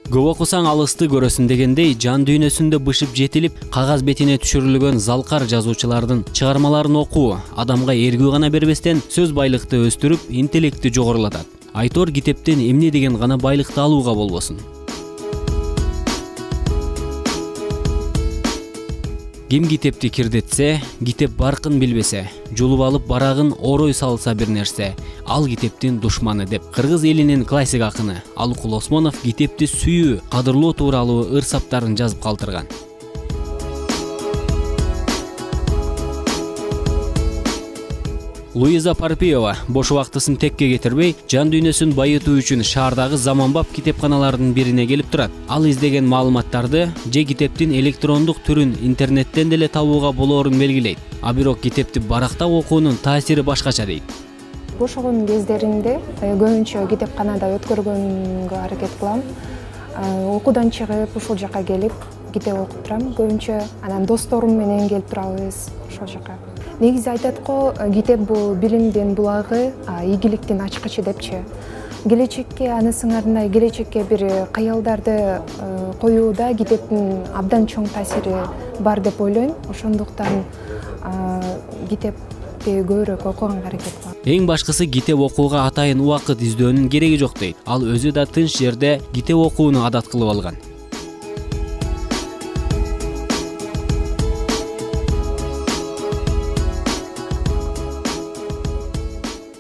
Көп окусаң алысты көрөсүн дегендей, жан дүйнөсүндө бышып жетилип, кагаз бетине түшүрүлгөн залкар жазуучулардын чыгармаларын окуу адамга эргүү гана бербестен сөз байлыкты өстүрүп, интеллектти жогорулатат. Айтор китептен эмне деген гана байлыкты алууга болбосун. Ким китепти кирдетсе, китеп баркын билбесе, жулуп алып барагын орой салса бир нерсе, ал китептин душманы деп кыргыз элинин классик акыны Алыкул Осмонов китепти сүйүү, кадырлоо тууралуу ыр-саптарын жазып калтырган. Луиза Парпиева бош убактысын текке кетирбей, жан дүйнөсүн байытуу үчүн шаардагы заманбап китепканалардын бирине келип турат. Ал издеген маалыматтарды же китептин электрондук түрүн интернеттен деле табууга болоорун белгилейт. А бирок китепти барактап окуунун таасири башкача дейт. Бошогон кездеримде көбүнчө китепканада өткөргөнгө аракет кылам. Окуудан чыгып ушул жака келип китеп окуп турам. Көбүнчө анан досторум менен келип турабыз ошол жака. Негизи айтат го, китеп бул билимдин булагы, ийгиликтин ачкычы депчи. Келечекке, аны сыңарындай келечекке бир кыялдарды коюуда китептин абдан чоң таасири бар деп ойлойм. Ошондуктан китепти көбүрөөк окуганга аракет кылам. Эң башкысы китеп окууга атайын убакыт издөөнүн кереги жок дейт. Ал өзү да тынч жерде китеп окууну адат кылып алган.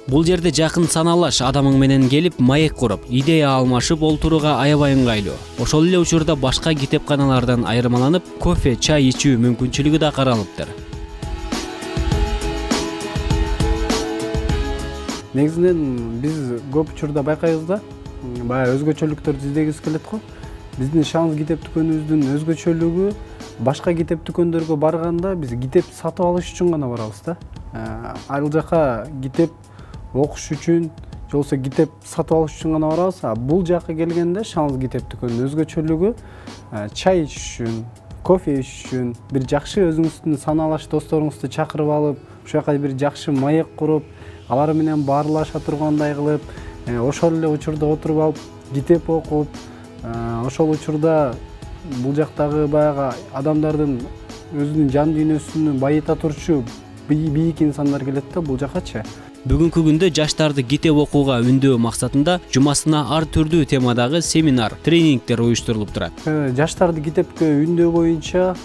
Бул жерде жакын саналаш адамың менен келип, маек куруп, идея алмашып олтурууга аябай ыңгайлуу. Ошол эле учурда башка китепканалардан айырмаланып, кофе, чай ичүү мүмкүнчүлүгү да каралыптыр. Негизинен биз көп учурда байкайбыз да, баягы өзгөчөлүктөрдү издегибиз келет го. Биздин шанс китеп дүкөнүбүздүн өзгөчөлүгү башка китеп дүкөндөргө барганда биз китеп сатып алыш үчүн гана барабыз да. Ал жака китеп окуш үчүн, же болбосо китеп сатып алыш үчүн гана барабыз. Бул жака келгенде шанс китеп дүкөнүнүн өзгөчөлүгү чай ичиш үчүн, кофе ичиш үчүн, бир жакшы өзүңүздүн саналаш досторуңузду чакырып алып, ушул жака бир жакшы маек куруп, алар менен баарлаша тургандай кылып, ошол эле учурда отуруп алып китеп окуп, ошол учурда бул жактагы баягы адамдардын өзүнүн жан дүйнөсүн байыта турчу бийик инсандар келет да бул жакачы. Бүгүнкү күндө жаштарды китеп окууга үндөө максатында жумасына ар түрдүү темадагы семинар, тренингдер уюштурулуп турат. Жаштарды китепке үндөө боюнча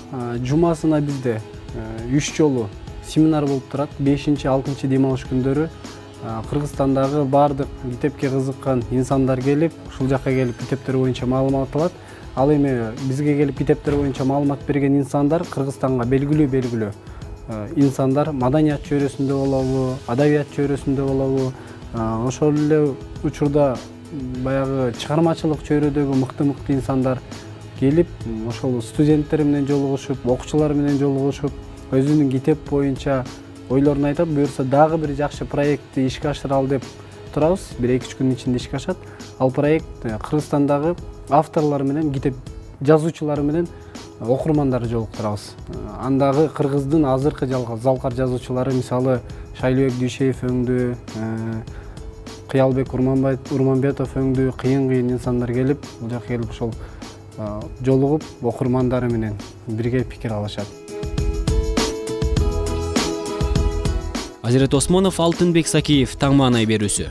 жумасына бизде 3 жолу семинар болуп турат. 5-6 дем алыш күндөрү Кыргызстандагы бардык китепке кызыккан инсандар келип, ушул жака келип китептер боюнча маалымат алат. Ал эми бизге келип китептер боюнча маалымат берген инсандар Кыргызстанга белгилүү инсандар, маданият чөйрөсүндө болобу, адабият чөйрөсүндө болобу, ошол эле учурда баягы чыгармачылык чөйрөдөгү мыкты инсандар келип, ошол студенттер менен жолугушуп, окуучулар менен жолугушуп, өзүнүн китеп боюнча ойлорун айтып, буюрса дагы бир жакшы проектти ишке ашыралы деп турабыз. 1-2 күн ичинде ишке ашат. Ал проект Кыргызстандагы авторлор менен, китеп жазуучулар менен окурмандарды жолуктурабыз. Андагы кыргыздын азыркы залкар жазуучулары, мисалы Шайлыбек Дүйшеев өңдүү, Кыялбек Урманбетов өңдүү, кыйын инсандар келип, бул жака келип ошол жолугуп окурмандары менен бирге пикир алышат. Азирет Осмонов, Алтынбек Сакиев, Таң маанай берүүсү.